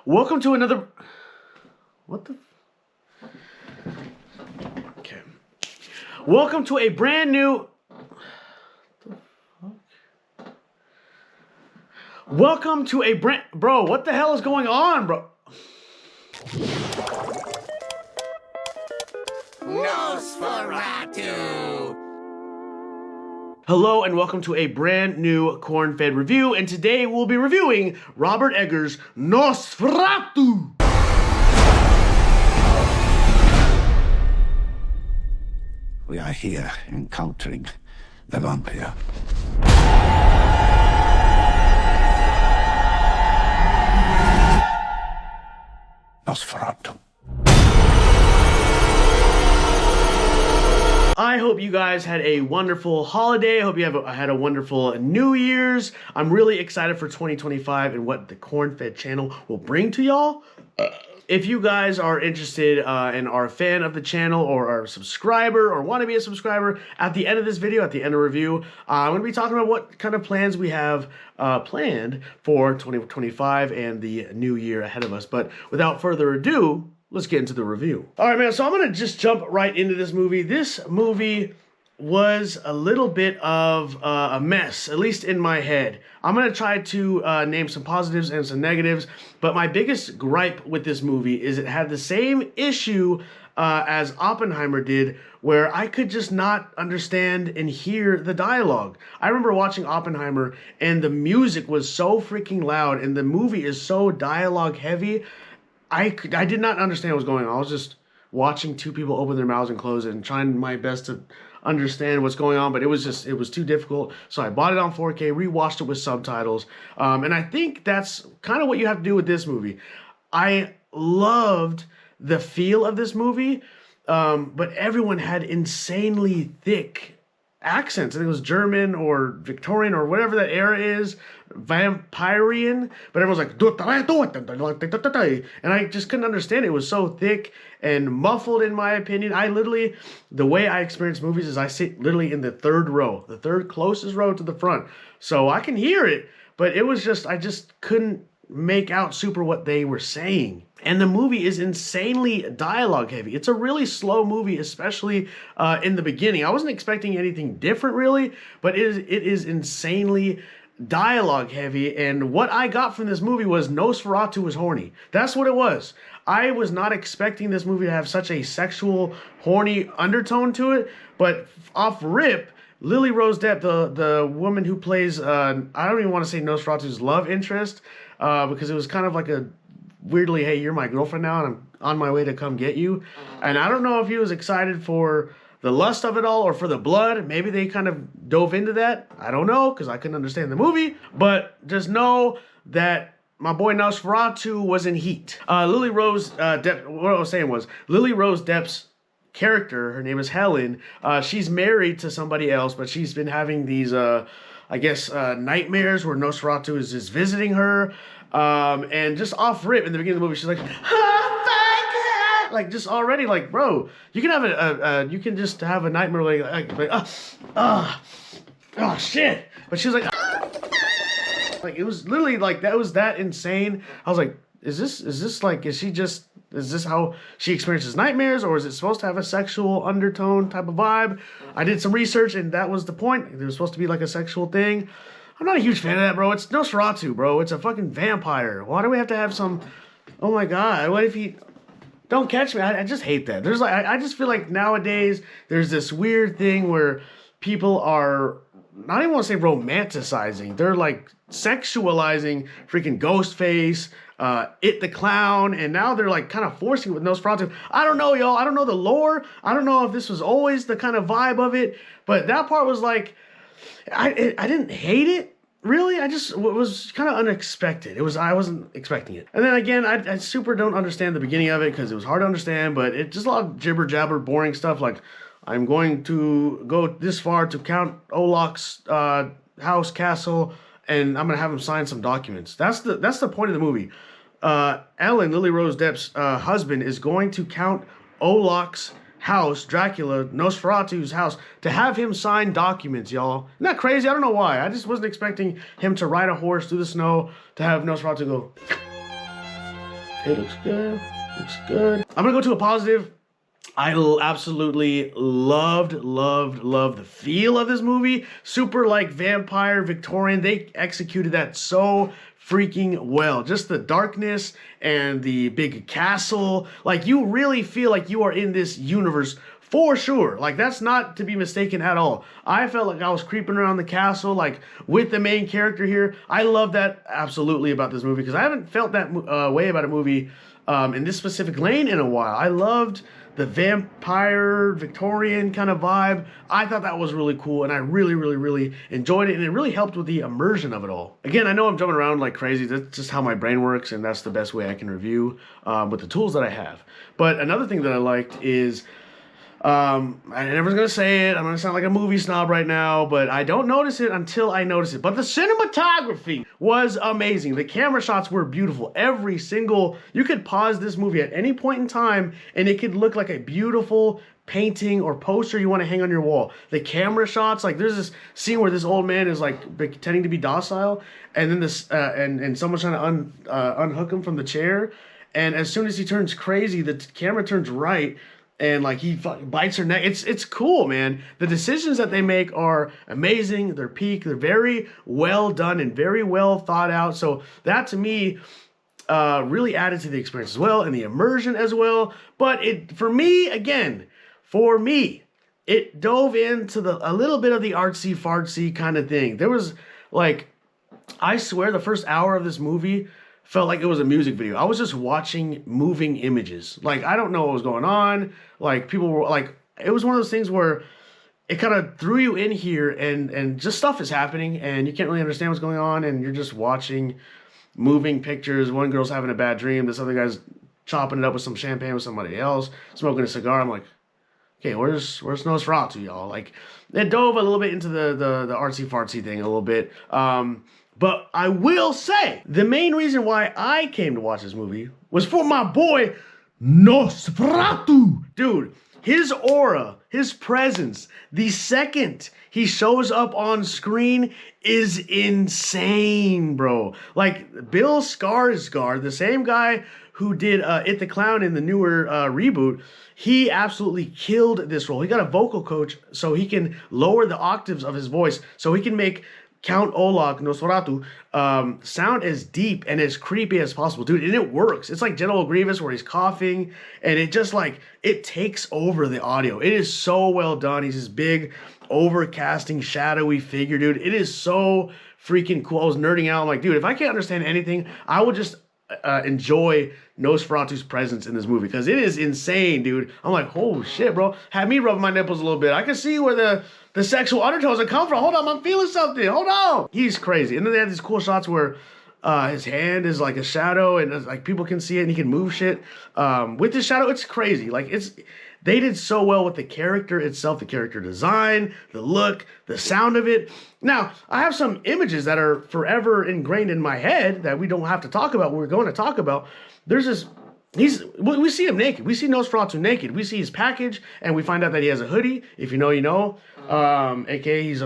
Welcome to another... What the... Okay. Welcome to a brand new... Welcome to a brand... Bro, what the hell is going on, bro? Nosferatu! Hello and welcome to a brand new Cornfed review, and today we'll be reviewing Robert Eggers' Nosferatu! We are here encountering the vampire. Nosferatu. I hope you guys had a wonderful holiday. I hope you had a wonderful New Year's. I'm really excited for 2025 and what the Cornfed channel will bring to y'all. If you guys are interested and are a fan of the channel or are a subscriber or want to be a subscriber, at the end of this video, at the end of review, I'm going to be talking about what kind of plans we have planned for 2025 and the new year ahead of us. But without further ado, let's get into the review. All right, man, so I'm going to just jump right into this movie. This movie was a little bit of a mess, at least in my head. I'm going to try to name some positives and some negatives, but my biggest gripe with this movie is it had the same issue as Oppenheimer did, where I could just not understand and hear the dialogue. I remember watching Oppenheimer, and the music was so freaking loud, and the movie is so dialogue heavy. I did not understand what was going on. I was just watching two people open their mouths and close it and trying my best to understand what's going on, but it was too difficult. So I bought it on 4K, rewatched it with subtitles, and I think that's kind of what you have to do with this movie. I loved the feel of this movie, but everyone had insanely thick accents. I think it was German or Victorian or whatever that era is, Vampirian, but everyone's like, and I just couldn't understand it. It was so thick and muffled, in my opinion. The way I experience movies is I sit literally in the third row, the third closest row to the front, so I can hear it, but it was just, I just couldn't make out super what they were saying. And the movie is insanely dialogue heavy. It's a really slow movie, especially in the beginning. I wasn't expecting anything different really, but it is insanely dialogue heavy. And what I got from this movie was Nosferatu was horny. That's what it was. I was not expecting this movie to have such a sexual, horny undertone to it, but off rip, Lily Rose Depp, the woman who plays, I don't even want to say Nosferatu's love interest, because it was kind of like a weirdly, hey, you're my girlfriend now, and I'm on my way to come get you. And I don't know if he was excited for the lust of it all or for the blood. Maybe they kind of dove into that. I don't know, because I couldn't understand the movie. But just know that my boy Nosferatu was in heat. Lily Rose Depp, what I was saying was, Lily Rose Depp's character, her name is Helen, she's married to somebody else, but she's been having these, I guess, nightmares where Nosferatu is just visiting her. And just off rip in the beginning of the movie, she's like, oh, like just already like, bro, you can have you can just have a nightmare oh shit. But she was like it was literally like, that was that insane. I was like, is this how she experiences nightmares, or is it supposed to have a sexual undertone type of vibe? I did some research, and that was the point. It was supposed to be like a sexual thing. I'm not a huge fan of that, bro. It's Nosferatu, bro. It's a fucking vampire. Why do we have to have some... Oh my god, what if he... Don't catch me. I just hate that. There's like... I just feel like nowadays there's this weird thing where people are... I don't even want to say romanticizing. They're like sexualizing freaking Ghostface, It the Clown, and now they're like kind of forcing it with Nosferatu. I don't know, y'all. I don't know the lore. I don't know if this was always the kind of vibe of it, but that part was like... I didn't hate it, really. I just was kind of unexpected. I wasn't expecting it. And then again, I super don't understand the beginning of it because it was hard to understand, but it just a lot of jibber jabber, boring stuff like, I'm going to go this far to Count Olaf's house, castle, and I'm going to have him sign some documents. That's the point of the movie. Ellen, Lily Rose Depp's husband, is going to Count Olaf's house, Dracula, Nosferatu's house, to have him sign documents, y'all. Isn't that crazy? I don't know why. I just wasn't expecting him to ride a horse through the snow to have Nosferatu go. It looks good. Looks good. I'm gonna go to a positive. I absolutely loved the feel of this movie. Super like vampire Victorian. They executed that so freaking well. Just the darkness and the big castle. Like you really feel like you are in this universe for sure. Like that's not to be mistaken at all. I felt like I was creeping around the castle like with the main character here. I love that absolutely about this movie because I haven't felt that way about a movie in this specific lane in a while. I loved the vampire Victorian kind of vibe. I thought that was really cool and I really enjoyed it, and it really helped with the immersion of it all. Again, I know I'm jumping around like crazy. That's just how my brain works, and that's the best way I can review with the tools that I have. But another thing that I liked is and everyone's gonna say it, I'm gonna sound like a movie snob right now, but I don't notice it until I notice it. But the cinematography was amazing. The camera shots were beautiful. Every single, you could pause this movie at any point in time and it could look like a beautiful painting or poster you want to hang on your wall. The camera shots, like there's this scene where this old man is like pretending to be docile, and then this and someone's trying to unhook him from the chair, and as soon as he turns crazy, the camera turns right. And like he bites her neck. It's cool, man. The decisions that they make are amazing. They're peak. They're very well done and very well thought out. So that to me really added to the experience as well and the immersion as well. But for me, it dove into a little bit of the artsy fartsy kind of thing. There was like, I swear the first hour of this movie felt like it was a music video. I was just watching moving images. Like, I don't know what was going on. Like, people were like, it was one of those things where it kind of threw you in here and just stuff is happening and you can't really understand what's going on, and you're just watching moving pictures. One girl's having a bad dream. This other guy's chopping it up with some champagne with somebody else, smoking a cigar. I'm like, okay, where's Nosferatu, y'all? Like, it dove a little bit into the artsy fartsy thing a little bit. But I will say, the main reason why I came to watch this movie was for my boy, Nosferatu. Dude, his aura, his presence, the second he shows up on screen is insane, bro. Like, Bill Skarsgård, the same guy who did It the Clown in the newer reboot, he absolutely killed this role. He got a vocal coach so he can lower the octaves of his voice, so he can make Count Olaf, Nosferatu, sound as deep and as creepy as possible, dude, and it works. It's like General Grievous where he's coughing, and it just like, it takes over the audio. It is so well done. He's this big, overcasting, shadowy figure, dude. It is so freaking cool. I was nerding out. I'm like, dude, if I can't understand anything, I will just enjoy Nosferatu's presence in this movie, because it is insane, dude. I'm like, oh shit, bro. Had me rubbing my nipples a little bit. I can see where the sexual undertones are coming from. Hold on, I'm feeling something. Hold on. He's crazy. And then they have these cool shots where his hand is like a shadow, and like people can see it, and he can move shit with his shadow. It's crazy. Like, they did so well with the character itself, the character design, the look, the sound of it. Now, I have some images that are forever ingrained in my head that we don't have to talk about. We're going to talk about. There's this. We see him naked. We see Nosferatu naked. We see his package, and we find out that he has a hoodie. If you know, you know. AKA he's he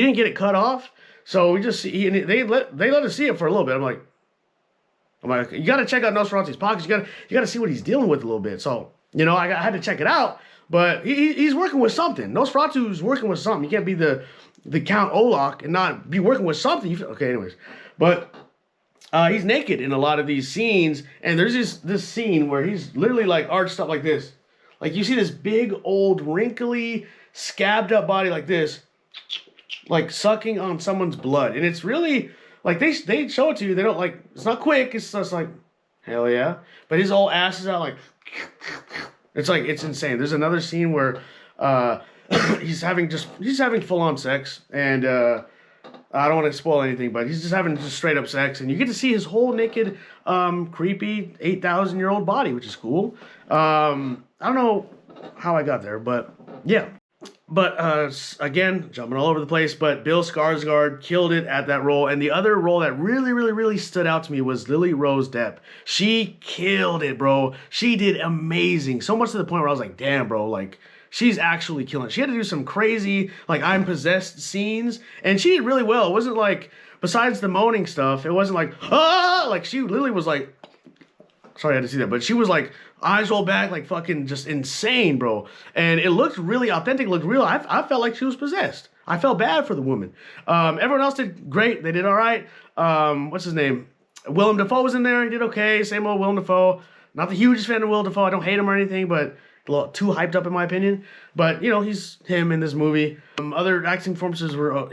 didn't get it cut off, so we just see. They let us see it for a little bit. I'm like, you got to check out Nosferatu's pockets. You got to see what he's dealing with a little bit. So, you know, I had to check it out. But he's working with something. Nosferatu's working with something. You can't be the Count Olaf and not be working with something. Okay, anyways, but he's naked in a lot of these scenes, and there's this scene where he's literally like arched up like this. Like, you see this big old wrinkly scabbed up body like this, like sucking on someone's blood, and it's really. Like, they show it to you. They don't, like, it's not quick. It's just like, hell yeah. But his whole ass is out, like, it's like, it's insane. There's another scene where he's having full-on sex. And I don't want to spoil anything, but he's just having just straight-up sex. And you get to see his whole naked, creepy 8,000-year-old body, which is cool. I don't know how I got there, but yeah. But again, jumping all over the place, but Bill Skarsgård killed it at that role. And the other role that really stood out to me was Lily Rose Depp. She killed it, bro. She did amazing. So much to the point where I was like, damn, bro, like, she's actually killing it. She had to do some crazy, like, I'm possessed scenes, and she did really well. It wasn't like besides the moaning stuff, it wasn't like, ah, like she literally was like, sorry I had to see that, but she was like, eyes rolled back, like fucking just insane, bro. And it looked really authentic, looked real. I felt like she was possessed. I felt bad for the woman. Everyone else did great. They did all right. What's his name? Willem Dafoe was in there. He did okay. Same old Willem Dafoe. Not the hugest fan of Willem Dafoe. I don't hate him or anything, but a little too hyped up in my opinion. But, you know, he's him in this movie. Other acting performances were,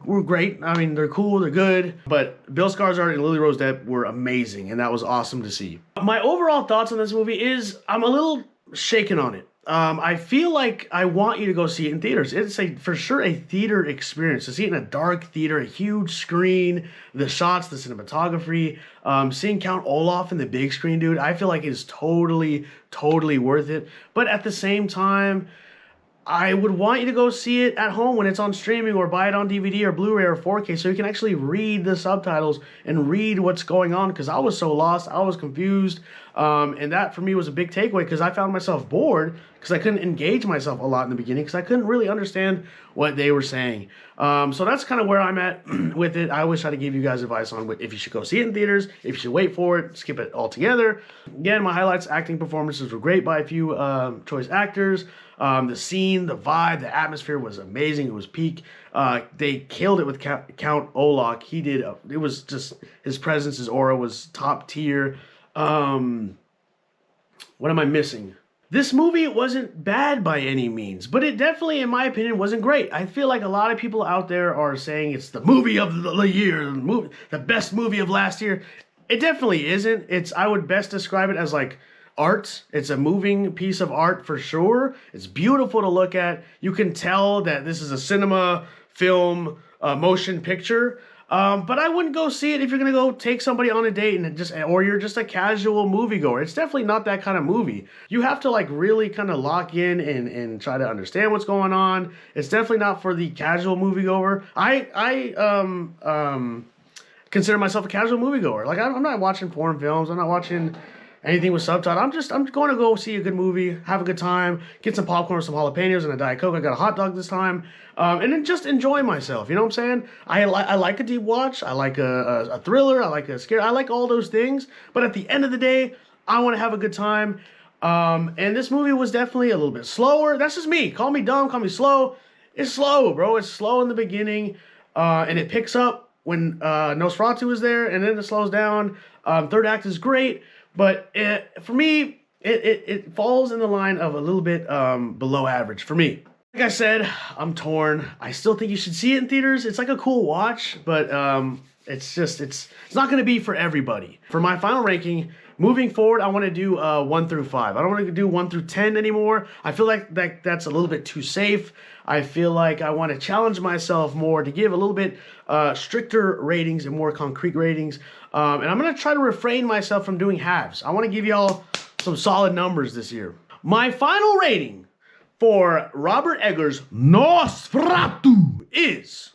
were great. I mean, they're cool, they're good. But Bill Skarsgård and Lily Rose Depp were amazing, and that was awesome to see. My overall thoughts on this movie is I'm a little shaken on it. I feel like I want you to go see it in theaters. It's for sure a theater experience. To see it in a dark theater, a huge screen, the shots, the cinematography, seeing Count Olaf in the big screen, dude, I feel like it's totally, totally worth it. But at the same time, I would want you to go see it at home when it's on streaming, or buy it on DVD or Blu-ray or 4K, so you can actually read the subtitles and read what's going on, because I was so lost, I was confused, and that for me was a big takeaway, because I found myself bored because I couldn't engage myself a lot in the beginning, because I couldn't really understand what they were saying. So that's kind of where I'm at with it. I always try to give you guys advice on if you should go see it in theaters, if you should wait for it, skip it altogether. Again, my highlights: acting performances were great by a few choice actors. The scene, the vibe, the atmosphere was amazing. It was peak. They killed it with Count Olaf. He did. It was just, his presence, his aura was top tier. What am I missing? This movie wasn't bad by any means, but it definitely, in my opinion, wasn't great. I feel like a lot of people out there are saying it's the movie of the year, the best movie of last year. It definitely isn't. I would best describe it as like art. It's a moving piece of art for sure. It's beautiful to look at. You can tell that this is a cinema, film, motion picture. But I wouldn't go see it if you're gonna go take somebody on a date or you're just a casual moviegoer. It's definitely not that kind of movie. You have to like really kind of lock in and try to understand what's going on. It's definitely not for the casual moviegoer. I consider myself a casual moviegoer. Like I'm not watching porn films. I'm not watching anything with subtitles. I'm going to go see a good movie, have a good time, get some popcorn, some jalapenos, and a Diet Coke. I got a hot dog this time, and then just enjoy myself. You know what I'm saying? I like a deep watch. I like a thriller. I like a scare. I like all those things. But at the end of the day, I want to have a good time. And this movie was definitely a little bit slower. That's just me. Call me dumb. Call me slow. It's slow, bro. It's slow in the beginning, and it picks up when Nosferatu is there, and then it slows down. Third act is great. But for me, it falls in the line of a little bit below average for me. Like I said, I'm torn. I still think you should see it in theaters. It's like a cool watch, but it's not going to be for everybody. For my final ranking, moving forward, I want to do 1 through 5. I don't want to do 1 through 10 anymore. I feel like that's a little bit too safe. I feel like I want to challenge myself more to give a little bit stricter ratings and more concrete ratings. And I'm going to try to refrain myself from doing halves. I want to give y'all some solid numbers this year. My final rating for Robert Eggers' Nosferatu is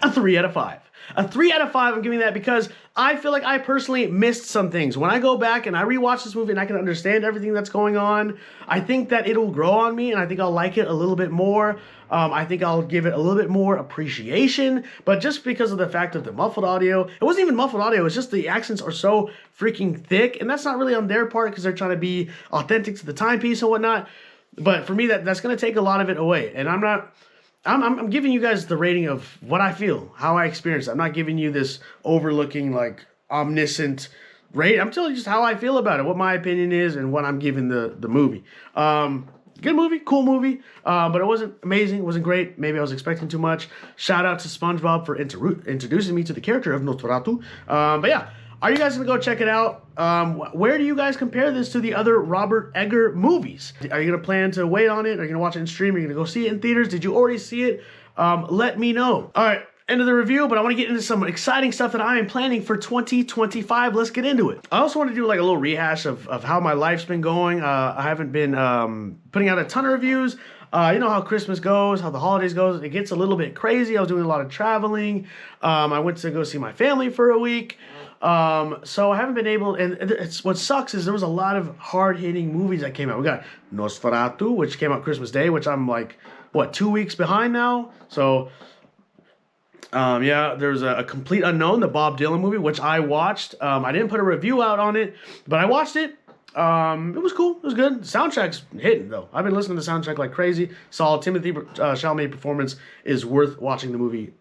a 3 out of 5. A 3 out of 5, I'm giving that because I feel like I personally missed some things. When I go back and I rewatch this movie and I can understand everything that's going on, I think that it'll grow on me, and I think I'll like it a little bit more. I think I'll give it a little bit more appreciation, but just because of the fact of the muffled audio, it wasn't even muffled audio, it's just the accents are so freaking thick, and that's not really on their part because they're trying to be authentic to the timepiece and whatnot. But for me, that's going to take a lot of it away, and I'm giving you guys the rating of what I feel, how I experience it. I'm not giving you this overlooking, like, omniscient rate. I'm telling you just how I feel about it, what my opinion is, and what I'm giving the movie. Good movie, cool movie, but it wasn't amazing, it wasn't great. Maybe I was expecting too much. Shout out to SpongeBob for introducing me to the character of Nosferatu. But yeah, are you guys going to go check it out? Where do you guys compare this to the other Robert Eggers movies? Are you going to plan to wait on it? Are you going to watch it in stream? Are you going to go see it in theaters? Did you already see it? Let me know. All right, end of the review, but I want to get into some exciting stuff that I am planning for 2025. Let's get into it. I also want to do like a little rehash of how my life's been going. I haven't been putting out a ton of reviews. You know how Christmas goes, how the holidays goes. It gets a little bit crazy. I was doing a lot of traveling. I went to go see my family for a week. So I haven't been able, and what sucks is there was a lot of hard-hitting movies that came out. We got Nosferatu, which came out Christmas Day, which I'm like what, 2 weeks behind now. So yeah, there's a Complete Unknown, the Bob Dylan movie, which I watched. I didn't put a review out on it, but I watched it. It was cool. It was good. The soundtrack's hitting though. I've been listening to the soundtrack like crazy. Solid. Timothy Chalamet performance is worth watching the movie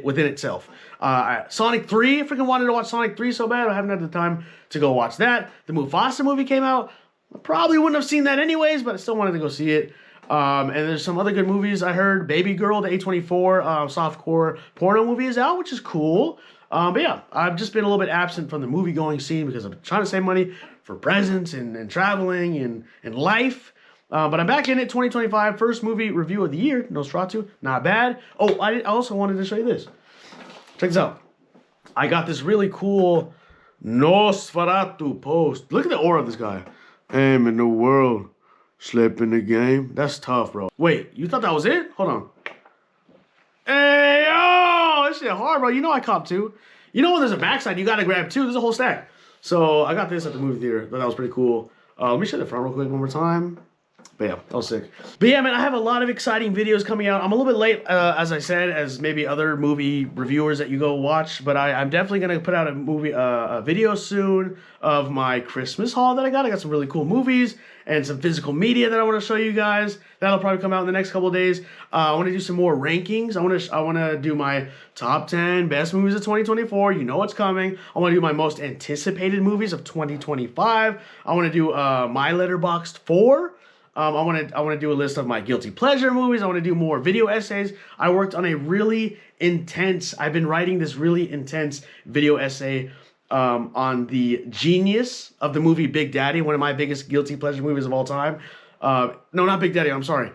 within itself. Sonic 3. I freaking wanted to watch Sonic 3 so bad. I haven't had the time to go watch that. The Mufasa movie came out. I probably wouldn't have seen that anyways, but I still wanted to go see it. And there's some other good movies I heard. Baby Girl, the A24 softcore porno movie is out, which is cool. But yeah, I've just been a little bit absent from the movie-going scene because I'm trying to save money for presents and traveling and life. But I'm back in it, 2025. First movie review of the year, Nosferatu. Not bad. Oh, I also wanted to show you this. Check this out. I got this really cool Nosferatu post. Look at the aura of this guy. Aim in the world. Slip in the game. That's tough, bro. Wait, you thought that was it? Hold on. Hey, yo! This shit hard, bro. You know I cop two. You know when there's a backside, you gotta grab two. There's a whole stack. So I got this at the movie theater. Thought that was pretty cool. Let me show the front real quick one more time. But yeah, that was sick. But yeah, man, I have a lot of exciting videos coming out. I'm a little bit late, as I said, as maybe other movie reviewers that you go watch. But I'm definitely going to put out a video soon of my Christmas haul that I got. I got some really cool movies and some physical media that I want to show you guys. That'll probably come out in the next couple of days. I want to do some more rankings. I want to do my top 10 best movies of 2024. You know what's coming. I want to do my most anticipated movies of 2025. I want to do my Letterboxd 4. I want to do a list of my guilty pleasure movies. I want to do more video essays. I worked on a really intense, I've been writing this really intense video essay on the genius of the movie Big Daddy, one of my biggest guilty pleasure movies of all time. No, not Big Daddy, I'm sorry.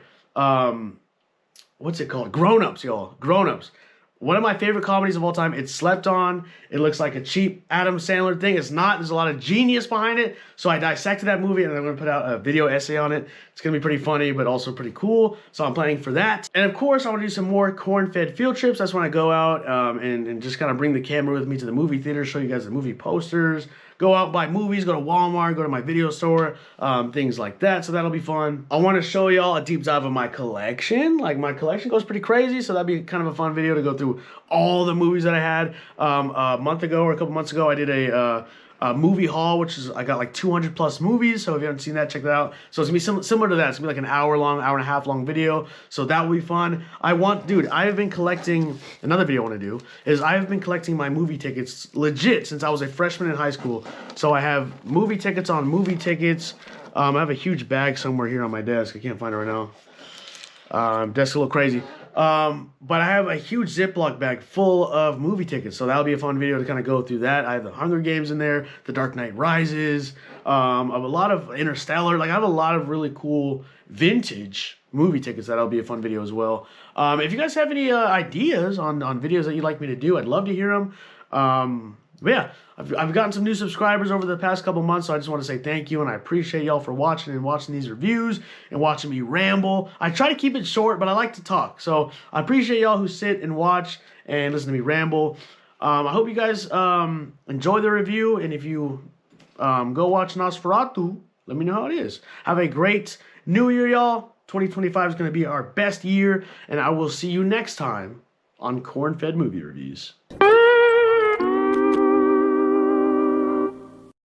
What's it called? Grown Ups, y'all. Grown Ups. One of my favorite comedies of all time. It's slept on. It looks like a cheap Adam Sandler thing. It's not. There's a lot of genius behind it. So I dissected that movie and I'm going to put out a video essay on it. It's going to be pretty funny, but also pretty cool. So I'm planning for that. And of course, I want to do some more corn-fed field trips. That's when I go out and just kind of bring the camera with me to the movie theater, show you guys the movie posters, go out, buy movies, go to Walmart, go to my video store, things like that. So that'll be fun. I want to show y'all a deep dive of my collection. Like, my collection goes pretty crazy, so that'd be kind of a fun video to go through all the movies that I had. A month ago or a couple months ago, I did a movie haul, which is, I got like 200 plus movies. So if you haven't seen that, check that out. So it's gonna be similar to that. It's gonna be like an hour and a half long video. So that will be fun. Dude, I have been collecting, another video I want to do is I have been collecting my movie tickets legit since I was a freshman in high school. So I have movie tickets on movie tickets. I have a huge bag somewhere here on my desk. I can't find it right now. Desk's a little crazy. But I have a huge Ziploc bag full of movie tickets, so that'll be a fun video to kind of go through that. I have the Hunger Games in there, The Dark Knight Rises, I have a lot of Interstellar. Like, I have a lot of really cool vintage movie tickets. That'll be a fun video as well. If you guys have any ideas on videos that you'd like me to do, I'd love to hear them. But yeah, I've gotten some new subscribers over the past couple months, so I just want to say thank you, and I appreciate y'all for watching these reviews and watching me ramble. I try to keep it short, but I like to talk, so I appreciate y'all who sit and watch and listen to me ramble. I hope you guys enjoy the review, and if you go watch Nosferatu, let me know how it is. Have a great new year, y'all. 2025 is going to be our best year, and I will see you next time on Corn-Fed Movie Reviews.